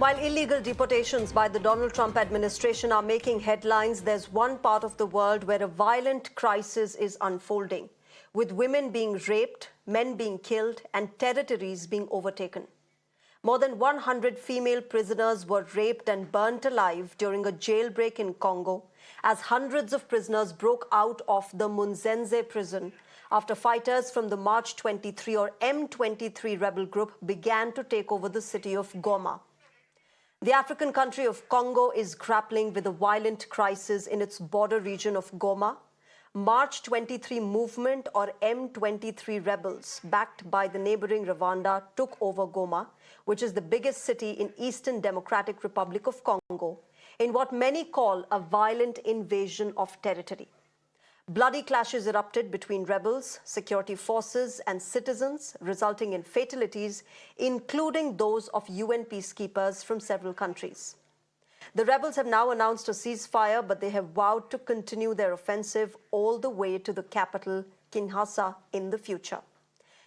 While illegal deportations by the Donald Trump administration are making headlines, there's one part of the world where a violent crisis is unfolding, with women being raped, men being killed, and territories being overtaken. More than 100 female prisoners were raped and burnt alive during a jailbreak in Congo, as hundreds of prisoners broke out of the Munzenze prison after fighters from the March 23 or M23 rebel group began to take over the city of Goma. The African country of Congo is grappling with a violent crisis in its border region of Goma. March 23 movement or M23 rebels, backed by the neighboring Rwanda, took over Goma, which is the biggest city in Eastern Democratic Republic of Congo, in what many call a violent invasion of territory. Bloody clashes erupted between rebels, security forces, and citizens, resulting in fatalities, including those of UN peacekeepers from several countries. The rebels have now announced a ceasefire, but they have vowed to continue their offensive all the way to the capital, Kinshasa, in the future.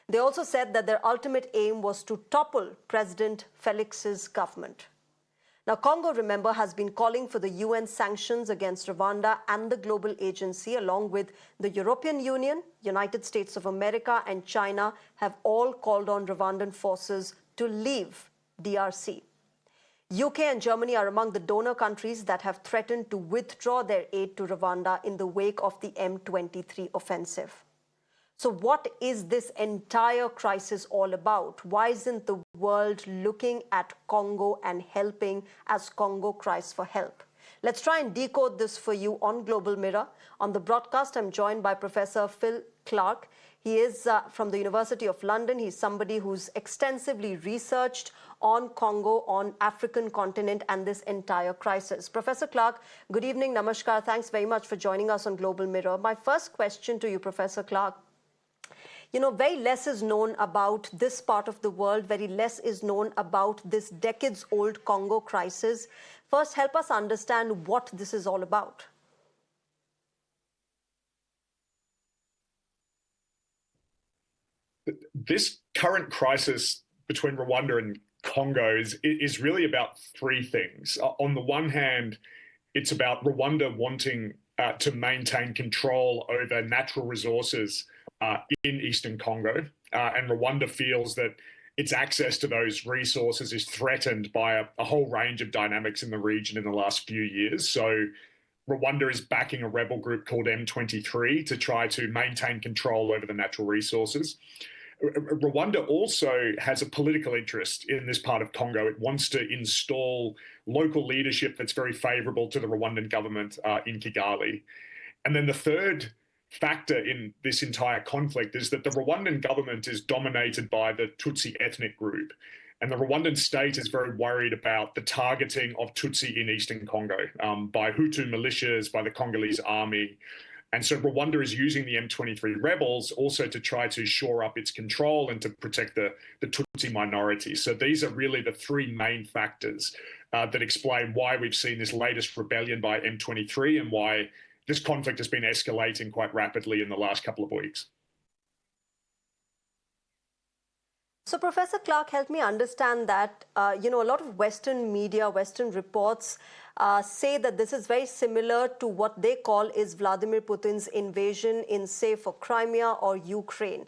They also said that their ultimate aim was to topple President Felix's government. Now, Congo, remember, has been calling for the UN sanctions against Rwanda and the global agency, along with the European Union, United States of America, and China, have all called on Rwandan forces to leave DRC. UK and Germany are among the donor countries that have threatened to withdraw their aid to Rwanda in the wake of the M23 offensive. So what is this entire crisis all about? Why isn't the world looking at Congo and helping as Congo cries for help? Let's try and decode this for you on Global Mirror. On the broadcast, I'm joined by Professor Phil Clark. He is from the University of London. He's somebody who's extensively researched on Congo, on African continent, and this entire crisis. Professor Clark, good evening, namaskar. Thanks very much for joining us on Global Mirror. My first question to you, Professor Clark. You know, very less is known about this part of the world, very less is known about this decades-old Congo crisis. First, help us understand what this is all about. This current crisis between Rwanda and Congo is really about three things. On the one hand, it's about Rwanda wanting to maintain control over natural resources in Eastern Congo, and Rwanda feels that its access to those resources is threatened by a whole range of dynamics in the region in the last few years. So Rwanda is backing a rebel group called M23 to try to maintain control over the natural resources. Rwanda also has a political interest in this part of Congo. It wants to install local leadership that's very favorable to the Rwandan government in Kigali. And then the third factor in this entire conflict is that the Rwandan government is dominated by the Tutsi ethnic group. And the Rwandan state is very worried about the targeting of Tutsi in Eastern Congo by Hutu militias, by the Congolese army. And so Rwanda is using the M23 rebels also to try to shore up its control and to protect the Tutsi minority. So these are really the three main factors that explain why we've seen this latest rebellion by M23 and why this conflict has been escalating quite rapidly in the last couple of weeks. So, Professor Clark, help me understand that, a lot of Western media, Western reports say that this is very similar to what they call is Vladimir Putin's invasion in, say, for Crimea or Ukraine.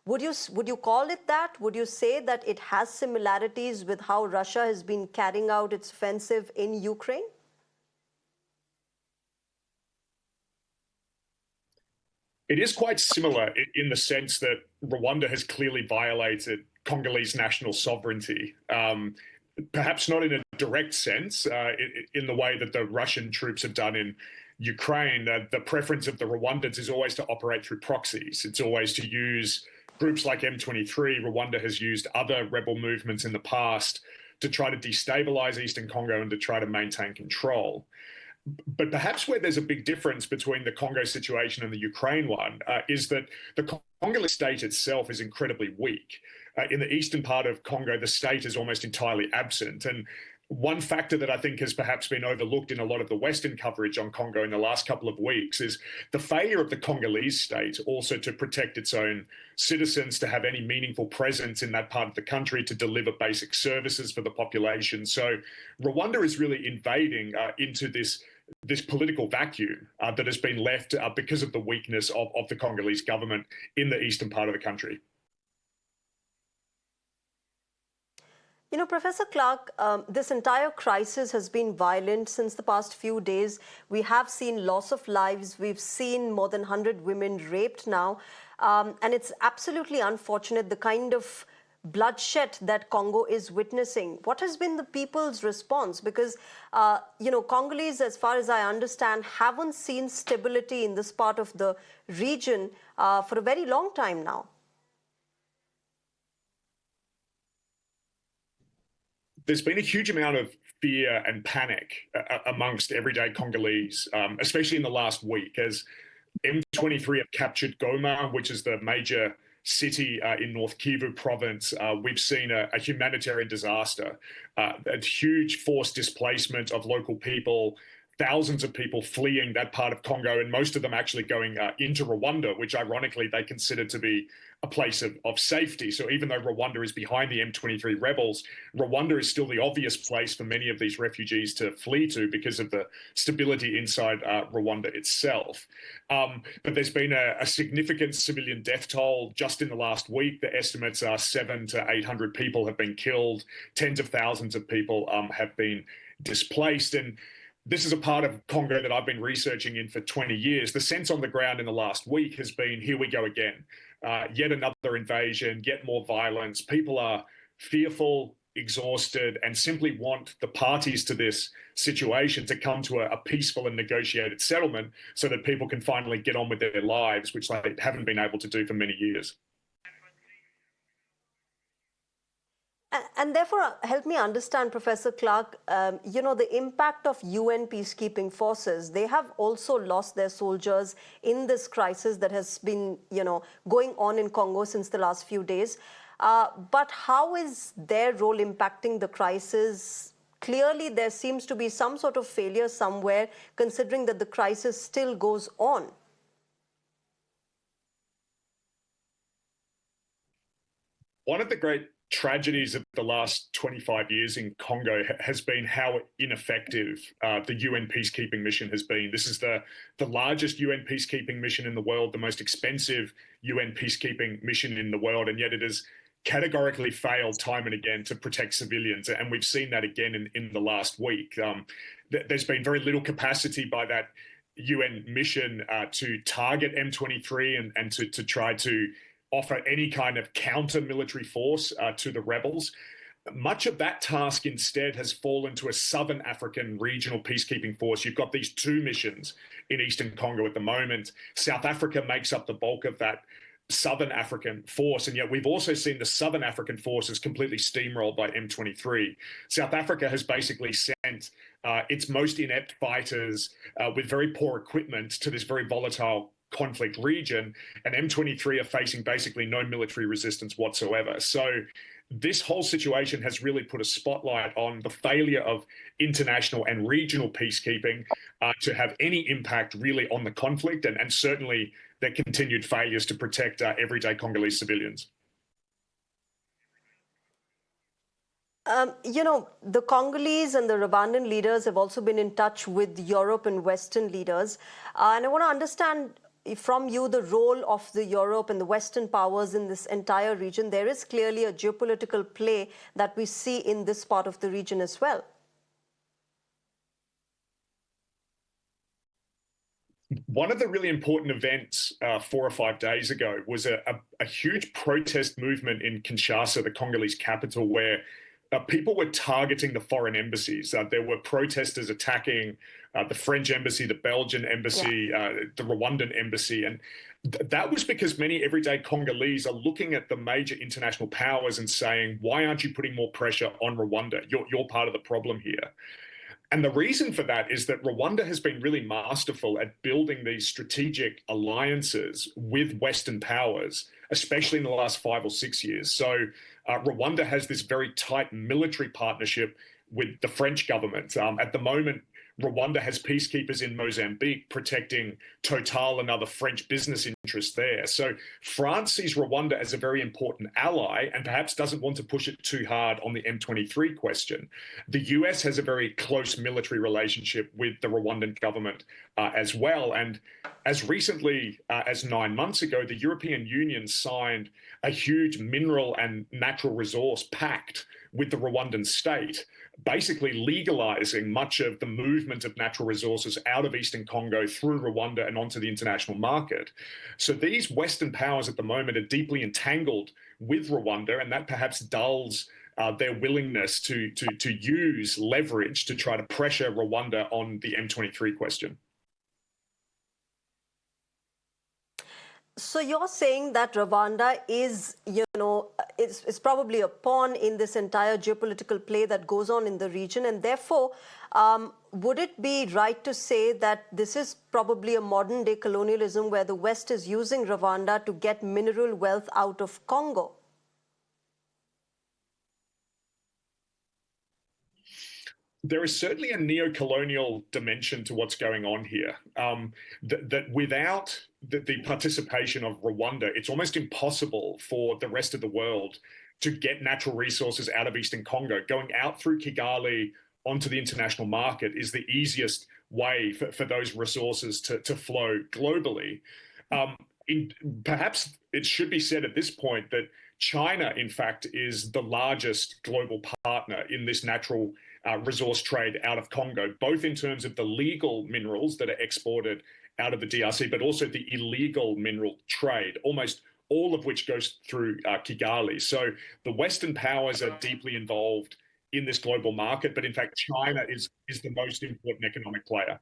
Would you call it that? Would you say that it has similarities with how Russia has been carrying out its offensive in Ukraine? It is quite similar in the sense that Rwanda has clearly violated Congolese national sovereignty, perhaps not in a direct sense, in the way that the Russian troops have done in Ukraine. The preference of the Rwandans is always to operate through proxies. It's always to use groups like M23. Rwanda has used other rebel movements in the past to try to destabilise Eastern Congo and to try to maintain control. But perhaps where there's a big difference between the Congo situation and the Ukraine one is that the Congolese state itself is incredibly weak. In the eastern part of Congo, the state is almost entirely absent. And one factor that I think has perhaps been overlooked in a lot of the Western coverage on Congo in the last couple of weeks is the failure of the Congolese state also to protect its own citizens, to have any meaningful presence in that part of the country, to deliver basic services for the population. So Rwanda is really invading into this political vacuum that has been left because of the weakness of the Congolese government in the eastern part of the country. You know, Professor Clark, this entire crisis has been violent since the past few days. We have seen loss of lives. We've seen more than 100 women raped now. And it's absolutely unfortunate, the kind of bloodshed that Congo is witnessing. What has been the people's response? Because, you know, Congolese, as far as I understand, haven't seen stability in this part of the region for a very long time now. There's been a huge amount of fear and panic amongst everyday Congolese, especially in the last week, as M23 have captured Goma, which is the major city in North Kivu province. We've seen a humanitarian disaster, a huge forced displacement of local people, thousands of people fleeing that part of Congo, and most of them actually going into Rwanda, which ironically they consider to be a place of safety. So even though Rwanda is behind the M23 rebels, Rwanda is still the obvious place for many of these refugees to flee to because of the stability inside Rwanda itself. But there's been a significant civilian death toll just in the last week. The estimates are 700 to 800 people have been killed, tens of thousands of people have been displaced. And this is a part of Congo that I've been researching in for 20 years. The sense on the ground in the last week has been, here we go again. Yet another invasion, yet more violence. People are fearful, exhausted, and simply want the parties to this situation to come to a peaceful and negotiated settlement so that people can finally get on with their lives, which they haven't been able to do for many years. And therefore, help me understand, Professor Clark, you know, the impact of UN peacekeeping forces. They have also lost their soldiers in this crisis that has been, you know, going on in Congo since the last few days. But how is their role impacting the crisis? Clearly, there seems to be some sort of failure somewhere, considering that the crisis still goes on. One of the great tragedies of the last 25 years in Congo has been how ineffective the UN peacekeeping mission has been. This is the largest UN peacekeeping mission in the world, the most expensive UN peacekeeping mission in the world, and yet it has categorically failed time and again to protect civilians. And we've seen that again in the last week. There's been very little capacity by that UN mission to target M23 and to try to offer any kind of counter-military force to the rebels. Much of that task instead has fallen to a Southern African regional peacekeeping force. You've got these two missions in Eastern Congo at the moment. South Africa makes up the bulk of that Southern African force, and yet we've also seen the Southern African forces completely steamrolled by M23. South Africa has basically sent its most inept fighters with very poor equipment to this very volatile conflict region, and M23 are facing basically no military resistance whatsoever. So this whole situation has really put a spotlight on the failure of international and regional peacekeeping to have any impact really on the conflict, and certainly their continued failures to protect everyday Congolese civilians. You know, the Congolese and the Rwandan leaders have also been in touch with Europe and Western leaders. And I want to understand from you the role of the Europe and the Western powers in this entire region. There is clearly a geopolitical play that we see in this part of the region as well. One of the really important events 4 or 5 days ago was a huge protest movement in Kinshasa, the Congolese capital, where people were targeting the foreign embassies. There were protesters attacking the French embassy, the Belgian embassy, the Rwandan embassy. And that was because many everyday Congolese are looking at the major international powers and saying, why aren't you putting more pressure on Rwanda? You're part of the problem here. And the reason for that is that Rwanda has been really masterful at building these strategic alliances with Western powers, especially in the last 5 or 6 years. So Rwanda has this very tight military partnership with the French government. At the moment, Rwanda has peacekeepers in Mozambique protecting Total and other French business interests there. So France sees Rwanda as a very important ally and perhaps doesn't want to push it too hard on the M23 question. The US has a very close military relationship with the Rwandan government as well. And as recently as 9 months ago, the European Union signed a huge mineral and natural resource pact with the Rwandan state, basically legalizing much of the movement of natural resources out of Eastern Congo through Rwanda and onto the international market. So these Western powers at the moment are deeply entangled with Rwanda, and that perhaps dulls their willingness to use leverage to try to pressure Rwanda on the M23 question. So you're saying that Rwanda is, is probably a pawn in this entire geopolitical play that goes on in the region, and therefore, would it be right to say that this is probably a modern-day colonialism where the West is using Rwanda to get mineral wealth out of Congo? There is certainly a neo-colonial dimension to what's going on here. That without the participation of Rwanda, it's almost impossible for the rest of the world to get natural resources out of Eastern Congo. Going out through Kigali onto the international market is the easiest way for those resources to flow globally. Perhaps it should be said at this point that China, in fact, is the largest global partner in this natural resource trade out of Congo, both in terms of the legal minerals that are exported out of the DRC, but also the illegal mineral trade, almost all of which goes through Kigali. So the Western powers are deeply involved in this global market, but in fact, China is the most important economic player.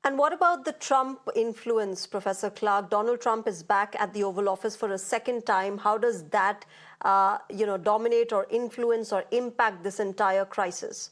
And what about the Trump influence, Professor Clark? Donald Trump is back at the Oval Office for a second time. How does that, dominate or influence or impact this entire crisis?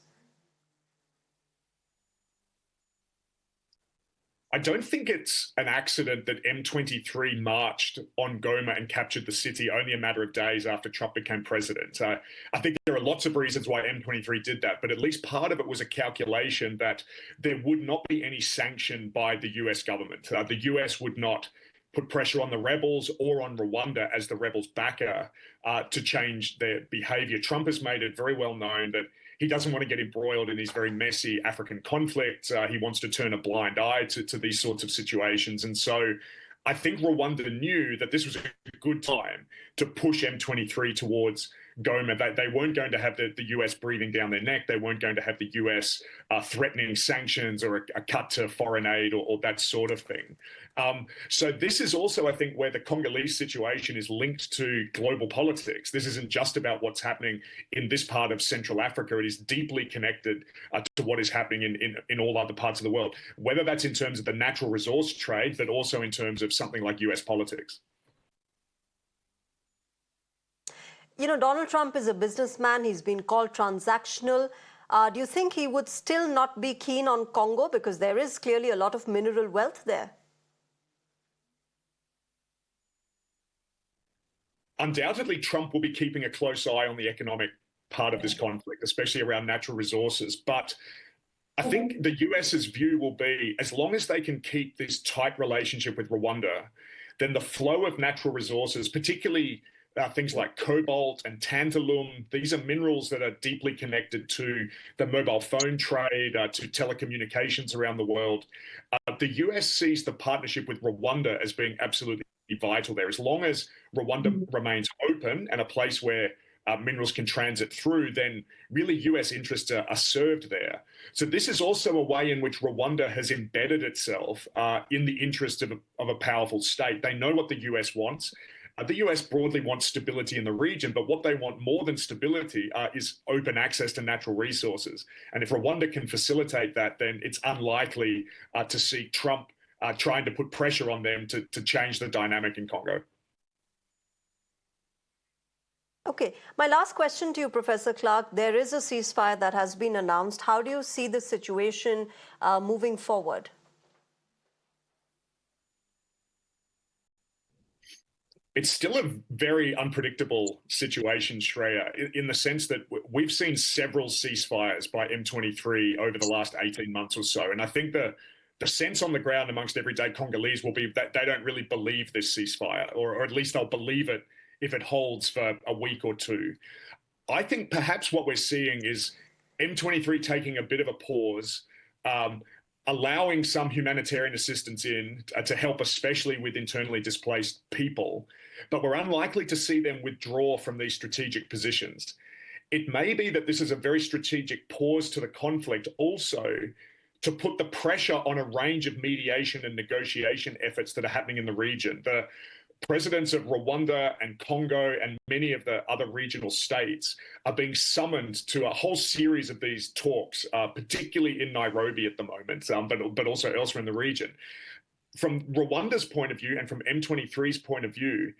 I don't think it's an accident that M23 marched on Goma and captured the city only a matter of days after Trump became president. I think there are lots of reasons why M23 did that, but at least part of it was a calculation that there would not be any sanction by the US government. The US would not put pressure on the rebels or on Rwanda as the rebels' backer to change their behavior. Trump has made it very well known that he doesn't want to get embroiled in these very messy African conflicts. He wants to turn a blind eye to these sorts of situations. And so I think Rwanda knew that this was a good time to push M23 towards Goma. They weren't going to have the US breathing down their neck. They weren't going to have the US threatening sanctions or a cut to foreign aid or that sort of thing. So this is also, I think, where the Congolese situation is linked to global politics. This isn't just about what's happening in this part of Central Africa. It is deeply connected to what is happening in all other parts of the world, whether that's in terms of the natural resource trade, but also in terms of something like US politics. Donald Trump is a businessman. He's been called transactional. Do you think he would still not be keen on Congo because there is clearly a lot of mineral wealth there? Undoubtedly, Trump will be keeping a close eye on the economic part of this conflict, especially around natural resources. But I think the US's view will be, as long as they can keep this tight relationship with Rwanda, then the flow of natural resources, particularly things like cobalt and tantalum, these are minerals that are deeply connected to the mobile phone trade, to telecommunications around the world. The US sees the partnership with Rwanda as being absolutely vital there. As long as Rwanda remains open and a place where minerals can transit through, then really US interests are served there. So this is also a way in which Rwanda has embedded itself in the interest of a powerful state. They know what the US wants. The US broadly wants stability in the region, but what they want more than stability is open access to natural resources. And if Rwanda can facilitate that, then it's unlikely to see Trump trying to put pressure on them to change the dynamic in Congo. Okay, my last question to you, Professor Clark. There is a ceasefire that has been announced. How do you see the situation moving forward? it's still a very unpredictable situation, Shreya, in the sense that we've seen several ceasefires by M23 over the last 18 months or so. And I think the sense on the ground amongst everyday Congolese will be that they don't really believe this ceasefire, or at least they'll believe it if it holds for a week or two. I think perhaps what we're seeing is M23 taking a bit of a pause, allowing some humanitarian assistance in to help, especially with internally displaced people. But we're unlikely to see them withdraw from these strategic positions. It may be that this is a very strategic pause to the conflict also to put the pressure on a range of mediation and negotiation efforts that are happening in the region. The presidents of Rwanda and Congo and many of the other regional states are being summoned to a whole series of these talks, particularly in Nairobi at the moment, but also elsewhere in the region. From Rwanda's point of view and from M23's point of view,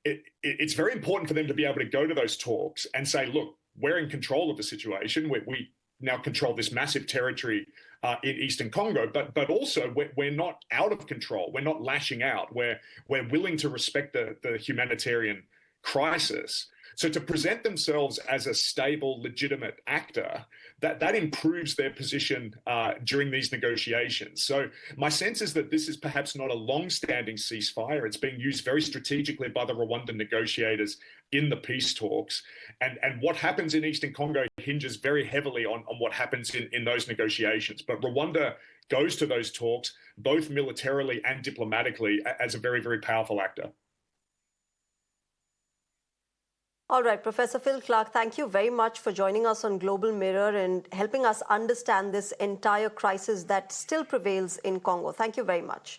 it's very important for them to be able to go to those talks and say, look, we're in control of the situation. We now control this massive territory in Eastern Congo, but also we're not out of control. We're not lashing out. We're willing to respect the humanitarian crisis. So to present themselves as a stable, legitimate actor, that improves their position during these negotiations. So my sense is that this is perhaps not a long-standing ceasefire. It's being used very strategically by the Rwandan negotiators in the peace talks. And what happens in Eastern Congo hinges very heavily on what happens in those negotiations. But Rwanda goes to those talks, both militarily and diplomatically, as a very, very powerful actor. All right, Professor Phil Clark, thank you very much for joining us on Global Mirror and helping us understand this entire crisis that still prevails in Congo. Thank you very much.